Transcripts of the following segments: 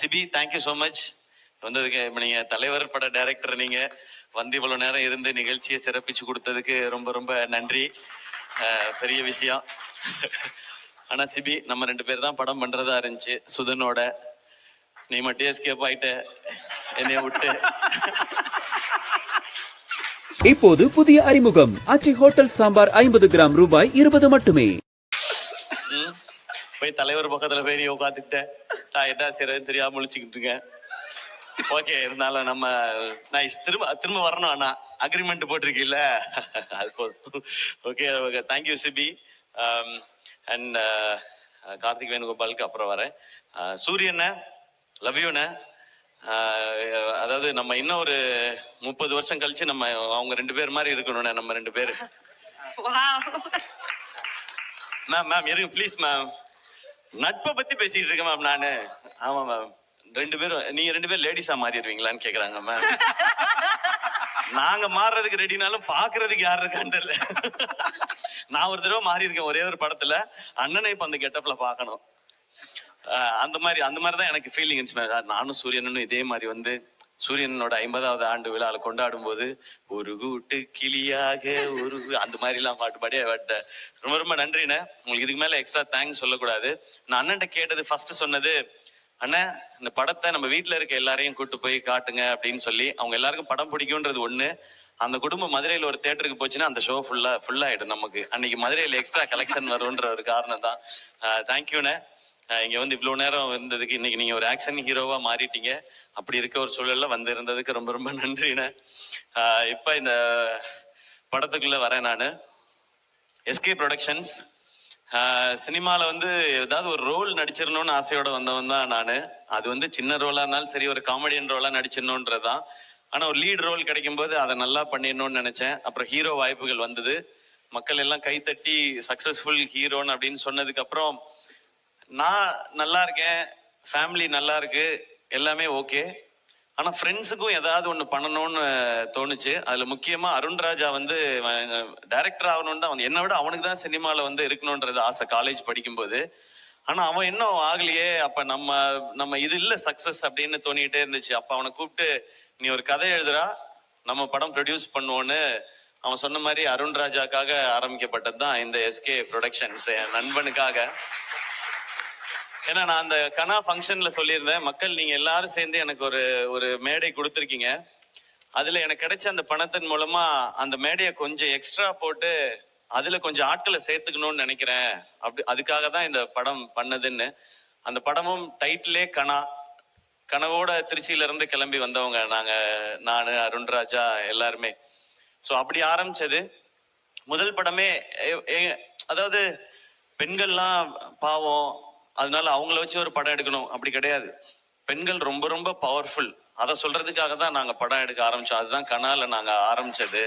CP, thank you so much வந்ததுக்கு. இப்போ நீங்கள் தலைவர் பட டைரக்டர், நீங்கள் வந்து இவ்வளோ நேரம் இருந்து நிகழ்ச்சியை சிறப்பிச்சு கொடுத்ததுக்கு ரொம்ப ரொம்ப நன்றி. பெரிய விஷயம். ஆனால் சிபி, நம்ம 2 பேர் தான் படம் பண்ணுறதா இருந்துச்சு சுதனோட. நீ மட்டும் எஸ்கேப் ஆயிட்ட என்னைய விட்டு. இப்போது புதிய அறிமுகம் ஆச்சி ஹோட்டல் சாம்பார் 50 கிராம் ரூபாய் 20 மட்டுமே. போய் தலைவர் பக்கத்துல போய் நீ உட்காந்துக்கிட்டேன். நான் என்ன செய்யறதுன்னு தெரியாம முழிச்சுக்கிட்டு இருக்கேன். ஓகே, இருந்தாலும் நம்ம நான் திரும்ப வரணும். அண்ணா அக்ரிமெண்ட் போட்டிருக்கீல்ல, அது போதும். Okay okay, thank you Sibi. And Karthik வேணுகோபாலுக்கு அப்புறம் வரேன். சூரியண்ண, லவ் யூண்ண. அதாவது நம்ம இன்னும் ஒரு 30 வருஷம் கழிச்சு நம்ம அவங்க 2 பேர் மாதிரி இருக்கணும்ண்ணே. நம்ம 2 பேரு. மேம் இருங்க ப்ளீஸ் மேம். நட்பை பத்தி பேசிட்டு இருக்கேன் மேம் நானு. ஆமா மேம், 2 பேரும் நீங்க 2 பேரும் லேடிஸா மாறிடுவீங்களான்னு கேக்குறாங்க மேம். நாங்க மாறுறதுக்கு ரெடினாலும் பாக்குறதுக்கு யாரு இருக்கான்னு தெரியல. நான் ஒரு தடவை மாறி இருக்கேன் ஒரே ஒரு படத்துல. அண்ணனை இப்ப அந்த கெட்டப்ல பாக்கணும். அந்த மாதிரிதான் எனக்கு ஃபீலிங் இருந்துச்சு. நானும் சூரியனும் இதே மாதிரி வந்து சூரியனோட 50வது ஆண்டு விழாவில் கொண்டாடும் போது ஒரு கூட்டு கிளியாக ஒரு அந்த மாதிரி எல்லாம் பாட்டு பாடி ரொம்ப ரொம்ப நன்றிண்ணே. உங்களுக்கு இதுக்கு மேல எக்ஸ்ட்ரா தேங்க்ஸ் சொல்லக்கூடாது. நான் அண்ணன்ட்ட கேட்டது ஃபர்ஸ்ட் சொன்னது, அண்ணன் இந்த படத்தை நம்ம வீட்டுல இருக்க எல்லாரையும் கூட்டு போய் காட்டுங்க அப்படின்னு சொல்லி. அவங்க எல்லாருக்கும் படம் பிடிக்கும்ன்றது ஒண்ணு. அந்த குடும்பம் மதுரையில ஒரு தேட்டருக்கு போச்சுன்னா அந்த ஷோ ஃபுல்லா ஆயிடும். நமக்கு அன்னைக்கு மதுரையில எக்ஸ்ட்ரா கலெக்ஷன் வரும்ன்ற ஒரு காரணம் தான். தேங்க்யூண்ணே. இங்க வந்து இவ்வளவு நேரம் இருந்ததுக்கு. இன்னைக்கு நீங்க ஒரு ஆக்ஷன் ஹீரோவா மாறிட்டீங்க. அப்படி இருக்க ஒரு சூழல்ல வந்து இருந்ததுக்கு ரொம்ப ரொம்ப நன்றிண்ணே. இப்ப இந்த படத்துக்குள்ள வரேன் நானு. SK productions. சினிமால வந்து ஏதாவது ஒரு ரோல் நடிச்சிடணும்னு ஆசையோட வந்தவன் தான் நானு. அது வந்து சின்ன ரோலா இருந்தாலும் சரி, ஒரு காமெடியன் ரோலா நடிச்சிடணும்ன்றதுதான். ஆனா ஒரு லீட் ரோல் கிடைக்கும் போது அதை நல்லா பண்ணிடணும்னு நினைச்சேன். அப்புறம் ஹீரோ வாய்ப்புகள் வந்தது. மக்கள் எல்லாம் கைத்தட்டி சக்சஸ்ஃபுல் ஹீரோன்னு அப்படின்னு சொன்னதுக்கு அப்புறம் நான் நல்லா இருக்கேன், ஃபேமிலி நல்லா இருக்கு, எல்லாமே ஓகே. ஆனா ஃப்ரெண்ட்ஸுக்கும் ஏதாவது ஒண்ணு பண்ணணும்னு தோணுச்சு. அதுல முக்கியமா அருண்ராஜா வந்து டைரக்டர் ஆகணும்னு தான். என்னை விட அவனுக்கு தான் சினிமால வந்து இருக்கணும்ன்றது ஆசை காலேஜ் படிக்கும்போது. ஆனா அவன் இன்னும் ஆகலையே. அப்ப நம்ம இது இல்ல சக்சஸ் அப்படின்னு தோணிக்கிட்டே இருந்துச்சு. அப்ப அவனை கூப்பிட்டு, நீ ஒரு கதை எழுதுறா, நம்ம படம் ப்ரொடியூஸ் பண்ணுவோன்னு அவன் சொன்ன மாதிரி அருண்ராஜாக்காக ஆரம்பிக்கப்பட்டது தான் இந்த எஸ்கே ப்ரொடக்ஷன்ஸ், என் நண்பனுக்காக. ஏன்னா நான் அந்த கனா ஃபங்க்ஷன்ல சொல்லியிருந்தேன், மக்கள் நீங்க எல்லாரும் சேர்ந்து எனக்கு ஒரு மேடை கொடுத்துருக்கீங்க. அதுல எனக்கு கிடைச்ச அந்த பணத்தின் மூலமா அந்த மேடையை கொஞ்சம் எக்ஸ்ட்ரா போட்டு அதுல கொஞ்சம் ஆட்களை சேர்த்துக்கணும்னு நினைக்கிறேன். அதுக்காக தான் இந்த படம் பண்ணதுன்னு. அந்த படமும் டைட்டிலே கனா. கனவோட திருச்சியில இருந்து கிளம்பி வந்தவங்க நானு அருண்ராஜா எல்லாருமே. ஸோ அப்படி ஆரம்பிச்சது முதல் படமே. அதாவது பெண்கள்லாம் பாவம், அதனால அவங்கள வச்சு ஒரு படம் எடுக்கணும் அப்படி கிடையாது. பெண்கள் ரொம்ப ரொம்ப பவர்ஃபுல். அதை சொல்றதுக்காக தான் நாங்க படம் எடுக்க ஆரம்பிச்சோம். அதுதான் கனால நாங்க ஆரம்பிச்சது.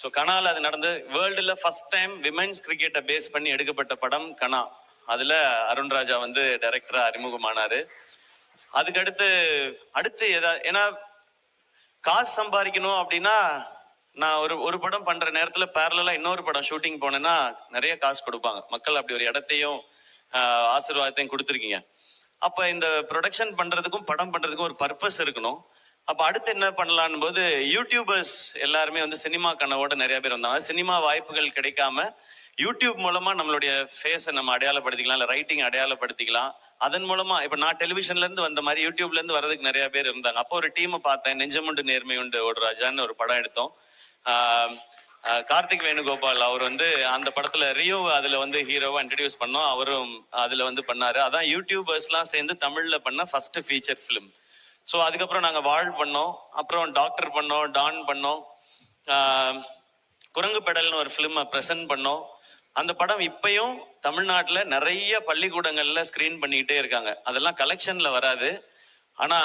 ஸோ கனால அது நடந்து வேர்ல்டுல ஃபர்ஸ்ட் டைம் விமென்ஸ் கிரிக்கெட்டை பேஸ் பண்ணி எடுக்கப்பட்ட படம் கனா. அதுல அருண்ராஜா வந்து டைரக்டரா அறிமுகமானாரு. அதுக்கு அடுத்து ஏன்னா காசு சம்பாதிக்கணும் அப்படின்னா, நான் ஒரு படம் பண்ற நேரத்துல பேரலா இன்னொரு படம் ஷூட்டிங் போனேன்னா நிறைய காசு கொடுப்பாங்க. மக்கள் அப்படி ஒரு இடத்தையும் ஆசீர்வாதத்தையும் கொடுத்துருக்கீங்க. அப்ப இந்த ப்ரொடக்ஷன் பண்றதுக்கும் படம் பண்றதுக்கும் ஒரு பர்பஸ் இருக்கணும். அப்ப அடுத்து என்ன பண்ணலான்னு போது, யூடியூபர்ஸ் எல்லாருமே வந்து சினிமா கனவோட நிறைய பேர் வந்தாங்க. சினிமா வாய்ப்புகள் கிடைக்காம யூடியூப் மூலமா நம்மளுடைய ஃபேஸை நம்ம அடையாளப்படுத்திக்கலாம், இல்லை ரைட்டிங் அடையாளப்படுத்திக்கலாம். அதன் மூலமா இப்ப நான் டெலிவிஷன்ல இருந்து வந்த மாதிரி யூடியூப்ல இருந்து வர்றதுக்கு நிறைய பேர் இருந்தாங்க. அப்போ ஒரு டீமை பார்த்தேன். நெஞ்சமுண்டு நேர்மை உண்டு ஓடுராஜான்னு ஒரு படம் எடுத்தோம். கார்த்திக் வேணுகோபால் அவர் வந்து அந்த படத்துல ரியோ அதுல வந்து ஹீரோவா இன்ட்ரடியூஸ் பண்ணோம். அவரும் அதுல வந்து பண்ணாரு. அதான் யூடியூபர்ஸ் எல்லாம் சேர்ந்து தமிழ்ல பண்ண ஃபர்ஸ்ட் ஃபீச்சர் பிலிம். ஸோ அதுக்கப்புறம் நாங்க வாழ் பண்ணோம், அப்புறம் டாக்டர் பண்ணோம், டான் பண்ணோம், குரங்கு பெடல்னு ஒரு பிலிம் பிரசன்ட் பண்ணோம். அந்த படம் இப்பயும் தமிழ்நாட்டுல நிறைய பள்ளிக்கூடங்கள்ல ஸ்கிரீன் பண்ணிக்கிட்டே இருக்காங்க. அதெல்லாம் கலெக்ஷன்ல வராது, ஆனா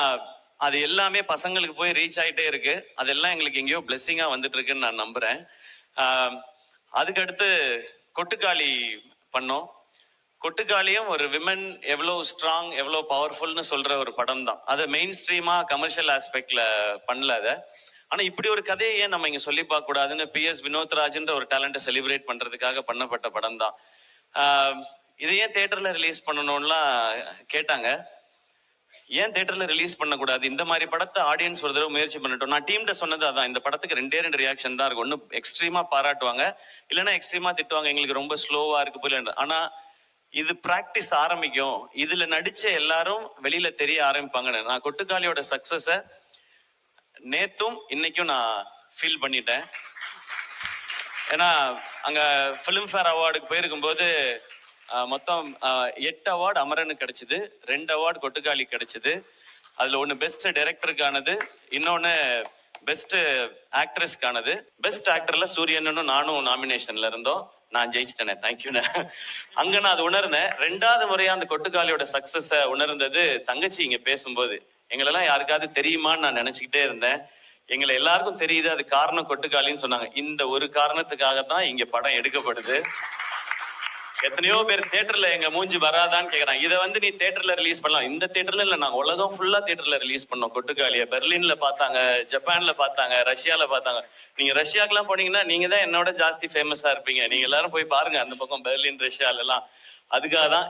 அது எல்லாமே பசங்களுக்கு போய் ரீச் ஆகிட்டே இருக்கு. அதெல்லாம் எங்களுக்கு எங்கேயோ பிளெஸிங்கா வந்துட்டு இருக்குன்னு நான் நம்புறேன். அதுக்கடுத்து கொட்டுக்காளி பண்ணோம். கொட்டுக்காளியும் ஒரு விமன் எவ்வளோ ஸ்ட்ராங், எவ்வளோ பவர்ஃபுல்னு சொல்ற ஒரு படம் தான். அது மெயின் ஸ்ட்ரீமா கமர்ஷியல் ஆஸ்பெக்ட்ல பண்ணல அதை. ஆனா இப்படி ஒரு கதையை ஏன் நம்ம இங்க சொல்லி பார்க்க கூடாதுன்னு PS வினோத்ராஜ்ன்ற ஒரு டேலண்ட்டை செலிப்ரேட் பண்றதுக்காக பண்ணப்பட்ட படம் தான். இதை ஏன் தியேட்டர்ல ரிலீஸ் பண்ணணும்லாம் கேட்டாங்க. ஏன் தியேட்டர்ல ரிலீஸ் பண்ணக்கூடாது, இந்த மாதிரி படத்தை ஆடியன்ஸ் ஒரு தடவை முயற்சி பண்ணட்டும். நான் டீம்கிட்ட சொன்னது அதான், இந்த படத்துக்கு 2 ரியாக்ஷன் தான் இருக்கும். ஒன்னு எக்ஸ்ட்ரீமா பாராட்டுவாங்க, இல்லைன்னா எக்ஸ்ட்ரீமா திட்டுவாங்க, எங்களுக்கு ரொம்ப ஸ்லோவா இருக்கு போல. ஆனா இது பிராக்டிஸ் ஆரம்பிக்கும், இதுல நடிச்ச எல்லாரும் வெளியில தெரிய ஆரம்பிப்பாங்க. நான் கொட்டுக்காளியோட சக்சஸ நேத்தும் இன்னைக்கும் நான் ஃபீல் பண்ணிட்டேன். ஏன்னா அங்க பிலிம்ஃபேர் அவார்டுக்கு போயிருக்கும்போது மொத்தம் 8 அவார்டு அமரனுக்கு கிடைச்சது, 2 அவார்டு கொட்டுக்காளி கிடைச்சது. அதுல ஒன்னு பெஸ்ட் டைரக்டருக்கானது, இன்னொன்னு பெஸ்ட் ஆக்ட்ரஸ்க்கானது. பெஸ்ட் ஆக்டர்ல சூரியனும் நானும் நாமினேஷன்ல இருந்தோம். நான் ஜெயிச்சிட்டேனே, தேங்க்யூண்ணே. அங்க நான் அது உணர்ந்தேன். 2வது முறையா அந்த கொட்டுக்காளியோட சக்சஸ உணர்ந்தது தங்கச்சி இங்க பேசும்போது. எங்களெல்லாம் யாருக்காவது தெரியுமான்னு நான் நினைச்சுக்கிட்டே இருந்தேன். எங்களை எல்லாருக்கும் தெரியுது, அது காரணம் கொட்டுக்காளின்னு சொன்னாங்க. இந்த ஒரு காரணத்துக்காகத்தான் இங்க படம் எடுக்கப்படுது. எத்தனையோ பேர் தியேட்டர்ல எங்க மூஞ்சி வராதான்னு கேக்குறாங்க. இதை வந்து நீ தியேட்டர்ல ரிலீஸ் பண்ணலாம். இந்த தியேட்டர்ல இல்ல, நாங்க உலகம் ஃபுல்லா தியேட்டர்ல ரிலீஸ் பண்ணோம் கொட்டுக்காளிய. பெர்லின்ல பார்த்தாங்க, ஜப்பான்ல பார்த்தாங்க, ரஷ்யால பார்த்தாங்க. நீங்க ரஷ்யாக்கெல்லாம் போனீங்கன்னா நீங்க தான் என்னோட ஜாஸ்தி ஃபேமஸா இருப்பீங்க. நீங்க எல்லாரும் போய் பாருங்க அந்த பக்கம் பெர்லின், ரஷ்யால எல்லாம். அதுக்காக தான்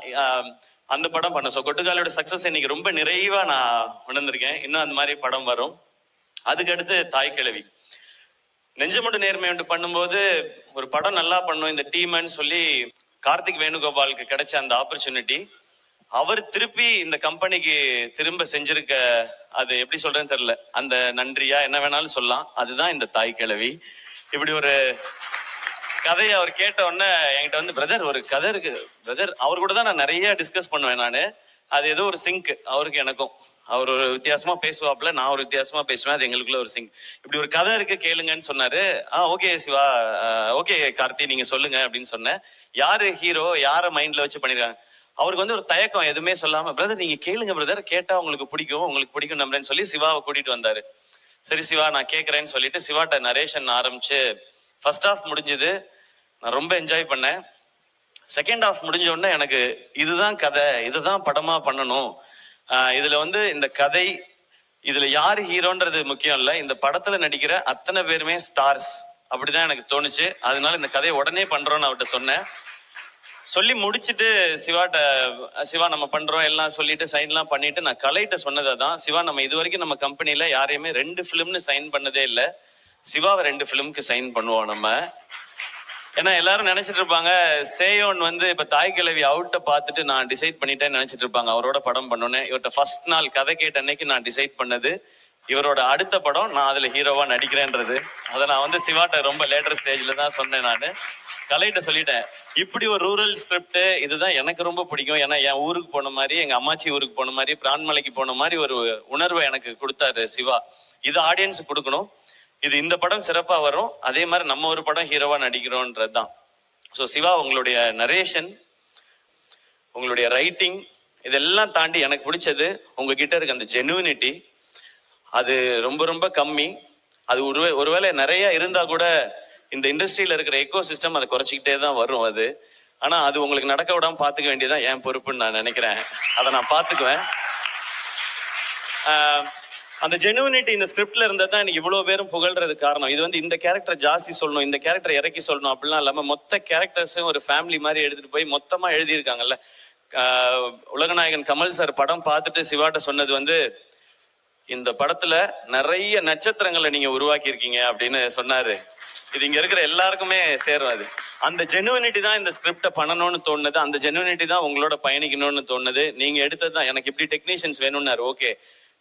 அந்த படம் பண்ண. ஸோ கொட்டுக்காளியோட சக்சஸ் இன்னைக்கு ரொம்ப நிறைவா நான் உணர்ந்திருக்கேன். இன்னும் அந்த மாதிரி படம் வரும். அதுக்கடுத்து தாய் கிழவி, நெஞ்சமுண்டு நேர்மை உண்டு பண்ணும்போது ஒரு படம் நல்லா பண்ணும் இந்த டீம்னு சொல்லி கார்த்திக் வேணுகோபாலுக்கு கிடைச்ச அந்த ஆப்பர்ச்சுனிட்டி, அவர் திருப்பி இந்த கம்பெனிக்கு திரும்ப செஞ்சிருக்க, அது எப்படி சொல்றேன்னு தெரியல, அந்த நன்றியா என்ன வேணாலும் சொல்லலாம். அதுதான் இந்த தாய் கிழவி. இப்படி ஒரு கதையை அவர் கேட்ட உடனே என்கிட்ட வந்து, பிரதர் ஒரு கதை இருக்கு பிரதர். அவர் கூட தான் நான் நிறைய டிஸ்கஸ் பண்ணுவேன் நானு. அது ஏதோ ஒரு சிங்க் அவருக்கு எனக்கும். அவர் ஒரு வித்தியாசமா பேசுவாப்ல, நான் ஒரு வித்தியாசமா பேசுவேன். அது எங்களுக்குள்ள ஒரு சிங்க். இப்படி ஒரு கதை இருக்கு கேளுங்கன்னு சொன்னாரு. ஓகே சிவா, ஓகே கார்த்தி, நீங்க சொல்லுங்க அப்படின்னு சொன்னேன். யாரு ஹீரோ, யார மைண்ட்ல வச்சு பண்ணிருக்காங்க. அவருக்கு வந்து ஒரு தயக்கம், எதுவுமே சொல்லாம, பிரதர் நீங்க கேளுங்க பிரதர், கேட்டா உங்களுக்கு பிடிக்கும், உங்களுக்கு பிடிக்கும் நம்புறேன்னு சொல்லி சிவாவை கூட்டிட்டு வந்தாரு. சரி சிவா நான் கேட்கறேன்னு சொல்லிட்டு சிவாட்ட நரேஷன் ஆரம்பிச்சு ஃபர்ஸ்ட் ஹாஃப் முடிஞ்சது. நான் ரொம்ப என்ஜாய் பண்ணேன். செகண்ட் ஹாஃப் முடிஞ்ச உடனே எனக்கு இதுதான் கதை, இதுதான் படமா பண்ணணும். இதுல வந்து இந்த கதை, இதுல யாரு ஹீரோன்றது முக்கியம் இல்ல, இந்த படத்துல நடிக்கிற அத்தனை பேருமே ஸ்டார்ஸ், அப்படிதான் எனக்கு தோணுச்சு. அதனால இந்த கதையை உடனே பண்றோம்னு அவர்கிட்ட சொன்னேன். சொல்லி முடிச்சுட்டு சிவாட்ட, சிவா நம்ம பண்றோம் எல்லாம் சொல்லிட்டு சைன்லாம் பண்ணிட்டு நான் கலைட்ட சொன்னதை தான், சிவா நம்ம இது வரைக்கும் நம்ம கம்பெனில யாரையுமே 2 ஃபிலிம்னு சைன் பண்ணதே இல்லை, சிவாவை 2 ஃபிலிம்க்கு சைன் பண்ணுவோம் நம்ம. ஏன்னா எல்லாரும் நினைச்சிட்டு இருப்பாங்க சேயோன் வந்து இப்ப தாய் கிழவி அவுட்ட பார்த்துட்டு நான் டிசைட் பண்ணிட்டேன்னு நினைச்சிட்டு இருப்பாங்க அவரோட படம் பண்ணோன்னு. இவர்கிட்ட ஃபர்ஸ்ட் நாள் கதை கேட்ட அன்னைக்கு நான் டிசைட் பண்ணது இவரோட அடுத்த படம் நான் அதுல ஹீரோவா நடிக்கிறேன்றது. அதை நான் வந்து சிவாட்ட ரொம்ப லேட்டர் ஸ்டேஜ்ல தான் சொன்னேன். நான் கலைட்ட சொல்லிட்டேன், இப்படி ஒரு ரூரல் ஸ்கிரிப்ட் இதுதான் எனக்கு ரொம்ப பிடிக்கும். ஏன்னா என் ஊருக்கு போன மாதிரி, எங்க அம்மாச்சி ஊருக்கு போன மாதிரி, பிரான்மலைக்கு போன மாதிரி ஒரு உணர்வை எனக்கு கொடுத்தாரு சிவா. இது ஆடியன்ஸுக்கு கொடுக்கணும், இது இந்த படம் சிறப்பா வரும், அதே மாதிரி நம்ம ஒரு படம் ஹீரோவா நடிக்கிறோன்றது தான். ஸோ சிவா உங்களுடைய நரேஷன், உங்களுடைய ரைட்டிங், இதெல்லாம் தாண்டி எனக்கு பிடிச்சது உங்ககிட்ட இருக்க அந்த ஜெனுவினிட்டி. அது ரொம்ப ரொம்ப கம்மி. அது ஒருவேளை நிறைய இருந்தா கூட இந்த இண்டஸ்ட்ரியில இருக்கிற எக்கோ சிஸ்டம் அதை குறைச்சிக்கிட்டே தான் வரும் அது. ஆனா அது உங்களுக்கு நடக்க விடாம பாத்துக்க வேண்டியதான் என் பொறுப்புன்னு நான் நினைக்கிறேன். அதை நான் பாத்துக்குவேன். அந்த ஜெனுவினிட்டி இந்த ஸ்கிரிப்ட்ல இருந்தா தான் எனக்கு இவ்வளவு பேரும் புகழ்றதுக்கு காரணம். இது வந்து இந்த கேரக்டர் ஜாஸ்தி சொல்லணும், இந்த கேரக்டர் இறக்கி சொல்லணும் அப்படிலாம் இல்லாம மொத்த கேரக்டர்ஸையும் ஒரு ஃபேமிலி மாதிரி எடுத்துட்டு போய் மொத்தமா எழுதியிருக்காங்கல்ல. உலகநாயகன் கமல் சார் படம் பார்த்துட்டு சிவாட்ட சொன்னது வந்து, இந்த படத்துல நிறைய நட்சத்திரங்களை நீங்க உருவாக்கி இருக்கீங்க அப்படின்னு சொன்னாரு. இது இங்க இருக்கிற எல்லாருக்குமே சேரும். அது அந்த ஜெனுவினிட்டி தான் இந்த ஸ்கிரிப்டை பண்ணணும்னு தோணுது, அந்த ஜெனுவினிட்டி தான் உங்களோட பயணிக்கணும்னு தோணுது. நீங்க எடுத்தது தான். எனக்கு இப்படி டெக்னீஷியன்ஸ் வேணும்னாரு, ஓகே.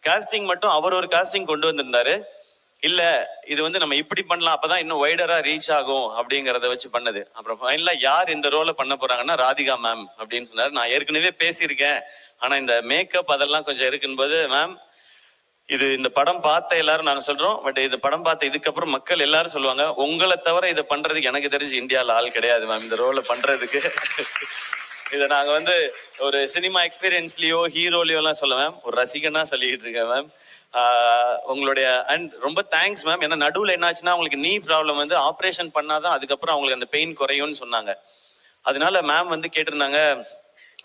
காஸ்டிங் மட்டும் அவர் ஒரு காஸ்டிங் கொண்டு வந்திருந்தாரு. இல்ல இது வந்து நம்ம இப்படி பண்ணலாம், அப்பதான் இன்னும் வைடரா ரீச் ஆகும் அப்படிங்கறத வச்சு பண்ணது. அப்புறம் ஃபைனலா யார் இந்த ரோலை பண்ண போறாங்கன்னா ராதிகா மேம் அப்படின்னு சொன்னாரு. நான் ஏற்கனவே பேசியிருக்கேன், ஆனா இந்த மேக்கப் அதெல்லாம் கொஞ்சம் இருக்குன்னு போது, மேம் இது இந்த படம் பார்த்த எல்லாரும் நாங்க சொல்றோம், பட் இந்த படம் பார்த்த இதுக்கப்புறம் மக்கள் எல்லாரும் சொல்லுவாங்க, உங்களை தவிர இதை பண்றதுக்கு எனக்கு தெரிஞ்சு இந்தியாவில் ஆள் கிடையாது மேம் இந்த ரோலை பண்றதுக்கு. இதை நாங்க வந்து ஒரு சினிமா எக்ஸ்பீரியன்ஸ்லயோ ஹீரோலயோ எல்லாம் சொல்ல மேம், ஒரு ரசிகனா சொல்லிக்கிட்டு இருக்கேன் மேம். உங்களுடைய அண்ட் ரொம்ப தேங்க்ஸ் மேம். ஏன்னா நடுவில் என்னாச்சுன்னா உங்களுக்கு நீ ப்ராப்ளம் வந்து ஆப்ரேஷன் பண்ணாதான் அதுக்கப்புறம் அவங்களுக்கு அந்த பெயின் குறையும்னு சொன்னாங்க. அதனால மேம் வந்து கேட்டிருந்தாங்க,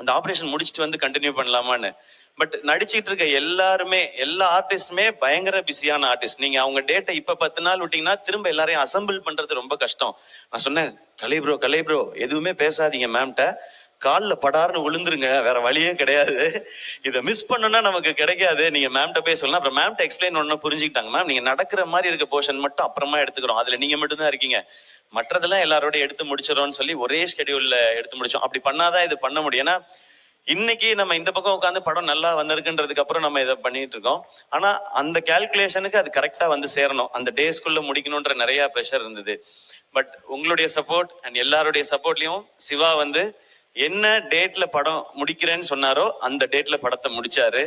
அந்த ஆப்ரேஷன் முடிச்சுட்டு வந்து கண்டினியூ பண்ணலாமான்னு. பட் நடிச்சிட்டு இருக்க எல்லாருமே, எல்லா ஆர்டிஸ்டுமே பயங்கர பிஸியான ஆர்டிஸ்ட். நீங்க அவங்க டேட்டை இப்ப 10 நாள் விட்டீங்கன்னா திரும்ப எல்லாரையும் அசம்பிள் பண்றது ரொம்ப கஷ்டம். நான் சொன்னேன், கலை ப்ரோ எதுவுமே பேசாதீங்க மேம்கிட்ட, காலில் படார்னு விழுந்துருங்க, வேற வழியே கிடையாது. இதை மிஸ் பண்ணனா நமக்கு கிடைக்காது. நீங்க மேம்கிட்ட போய் சொல்லலாம். அப்புறம் மேம்கிட்ட எக்ஸ்பிளைன் ஒன்று புரிஞ்சுக்கிட்டாங்க. மேம் நீங்க நடக்கிற மாதிரி இருக்க போர்ஷன் மட்டும் அப்புறமா எடுத்துக்கிறோம், அதுல நீங்க மட்டும் தான் இருக்கீங்க, மற்றதெல்லாம் எல்லாரோட எடுத்து முடிச்சிடறோம்னு சொல்லி ஒரே ஸ்கெடியூல்ல எடுத்து முடிச்சோம். அப்படி பண்ணாதான் இது பண்ண முடியும். ஏன்னா இன்னைக்கு நம்ம இந்த பக்கம் உட்காந்து படம் நல்லா வந்திருக்குன்றதுக்கு அப்புறம் நம்ம இதை பண்ணிட்டு இருக்கோம். ஆனா அந்த கால்குலேஷனுக்கு அது கரெக்டா வந்து சேரணும், அந்த டேஸ்க்குள்ள முடிக்கணும்ன்ற நிறைய ப்ரெஷர் இருந்தது. பட் உங்களுடைய சப்போர்ட் அண்ட் எல்லாருடைய சப்போர்ட்லயும் சிவா வந்து என்ன டேட்ல படம் முடிக்கிறேன்னு சொன்னாரோ அந்த டேட்ல படத்தை முடிச்சாரு.